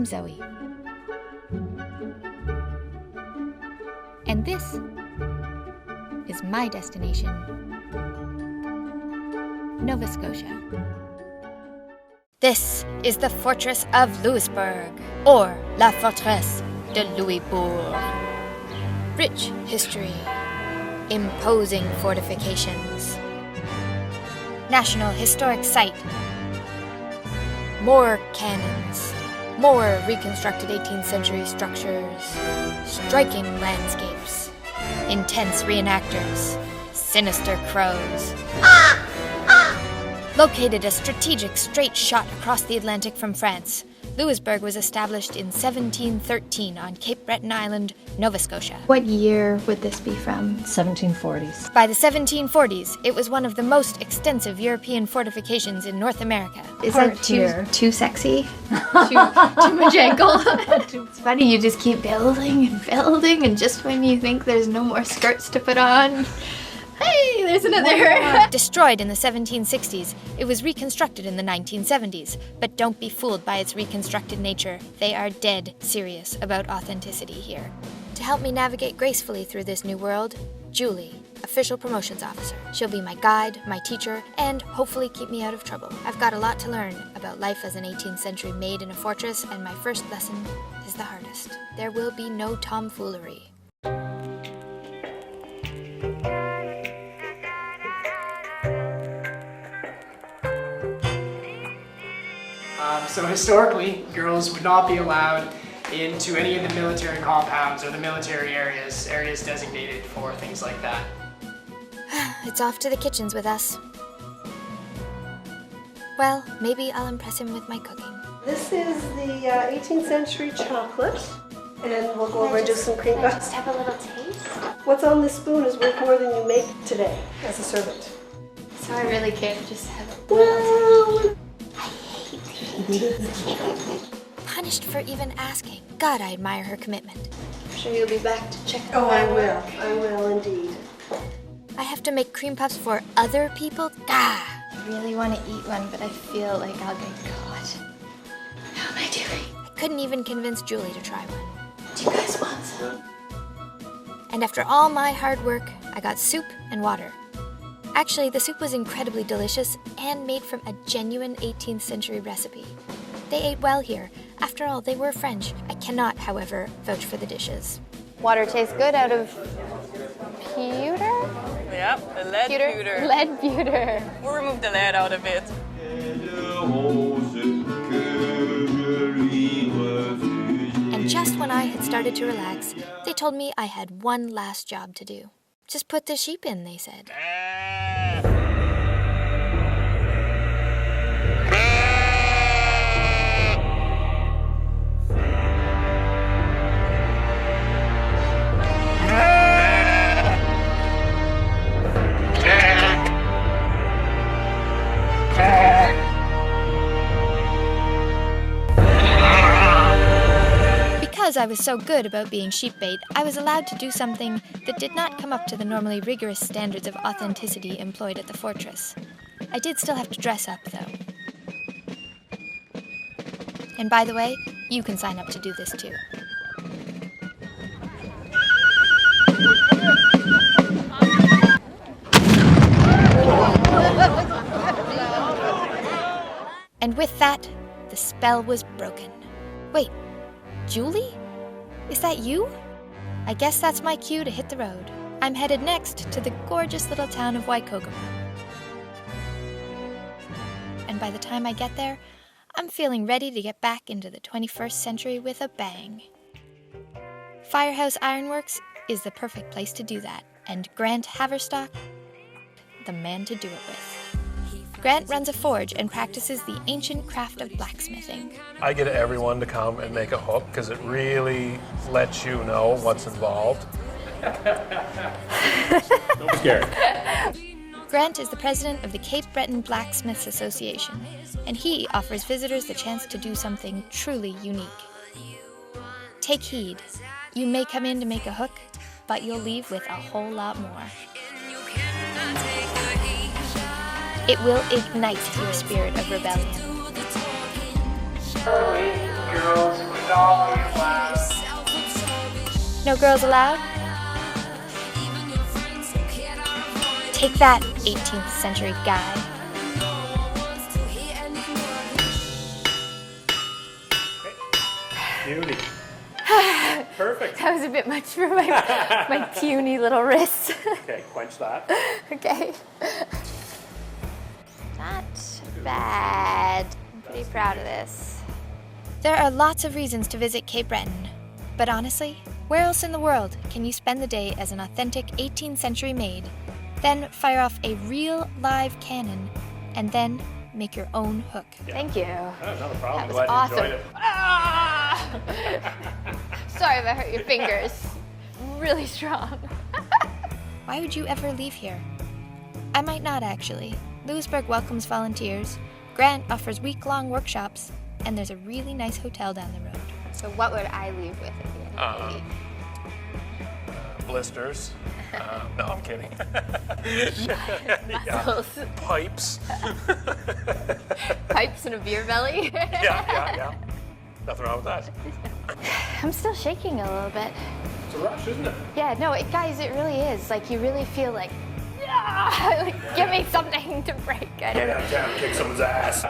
Zoe. And this is My Destination Nova Scotia. This is the Fortress of Louisbourg, or La Fortress de Louisbourg. Rich history, imposing fortifications, National Historic Site, more cannons, more reconstructed 18th century structures, striking landscapes, intense reenactors, sinister crows. Located a strategic straight shot across the Atlantic from France, Louisbourg was established in 1713 on Cape Breton Island, Nova Scotia. What year would this be from? 1740s. By the 1740s, it was one of the most extensive European fortifications in North America. Is it too sexy? too much angle? It's funny, you just keep building and building, and just when you think there's no more skirts to put on, hey, there's another. Destroyed in the 1760s, it was reconstructed in the 1970s. But don't be fooled by its reconstructed nature. They are dead serious about authenticity here. To help me navigate gracefully through this new world, Julie, official promotions officer. She'll be my guide, my teacher, and hopefully keep me out of trouble. I've got a lot to learn about life as an 18th century maid in a fortress, and my first lesson is the hardest. There will be no tomfoolery. So historically, girls would not be allowed into any of the military compounds or the military areas designated for things like that. It's off to the kitchens with us. Well, maybe I'll impress him with my cooking. This is the 18th century chocolate, and we'll go over and do some cream puffs. Just have a little taste. What's on this spoon is worth more than you make today as a servant. So I really can't just have a little taste. Punished for even asking. God, I admire her commitment. I'm sure you'll be back to check. Oh, I will. I will indeed. I have to make cream puffs for other people? Gah! I really want to eat one, but I feel like I'll get caught. How am I doing? I couldn't even convince Julie to try one. Do you guys want some? And after all my hard work, I got soup and water. Actually, the soup was incredibly delicious and made from a genuine 18th century recipe. They ate well here. After all, they were French. I cannot, however, vouch for the dishes. Water tastes good out of pewter? Yep, the lead pewter. Lead pewter. We'll remove the lead out of it. And just when I had started to relax, they told me I had one last job to do. Just put the sheep in, they said. Because I was so good about being sheep bait, I was allowed to do something that did not come up to the normally rigorous standards of authenticity employed at the fortress. I did still have to dress up, though. And by the way, you can sign up to do this too. And with that, the spell was broken. Wait, Julie? Is that you? I guess that's my cue to hit the road. I'm headed next to the gorgeous little town of Waikokoma. And by the time I get there, I'm feeling ready to get back into the 21st century with a bang. Firehouse Ironworks is the perfect place to do that, and Grant Haverstock, the man to do it with. Grant runs a forge and practices the ancient craft of blacksmithing. I get everyone to come and make a hook because it really lets you know what's involved. Don't be scared. Grant is the president of the Cape Breton Blacksmiths Association, and he offers visitors the chance to do something truly unique. Take heed. You may come in to make a hook, but you'll leave with a whole lot more. It will ignite your spirit of rebellion. Girls not leave loud. No girls allowed? Take that, 18th century guy. Beauty. Perfect. That was a bit much for my puny little wrists. Okay, quench that. Okay. Not bad. I'm pretty proud of this. There are lots of reasons to visit Cape Breton, but honestly, where else in the world can you spend the day as an authentic 18th century maid, then fire off a real live cannon, and then make your own hook? Thank you. Oh, not a problem. That was Glad awesome. you enjoyed it. Ah! Sorry if I hurt your fingers. Really strong. Why would you ever leave here? I might not actually. Louisbourg welcomes volunteers, Grant offers week-long workshops, and there's a really nice hotel down the road. So what would I leave with at the end of the week? Blisters. No, I'm kidding. Muscles. Pipes. Pipes and a beer belly. Yeah. Nothing wrong with that. I'm still shaking a little bit. It's a rush, isn't it? Yeah, no, guys, it really is. Like, you really feel like, like, give me something to break. I don't know. Downtown, kick someone's ass.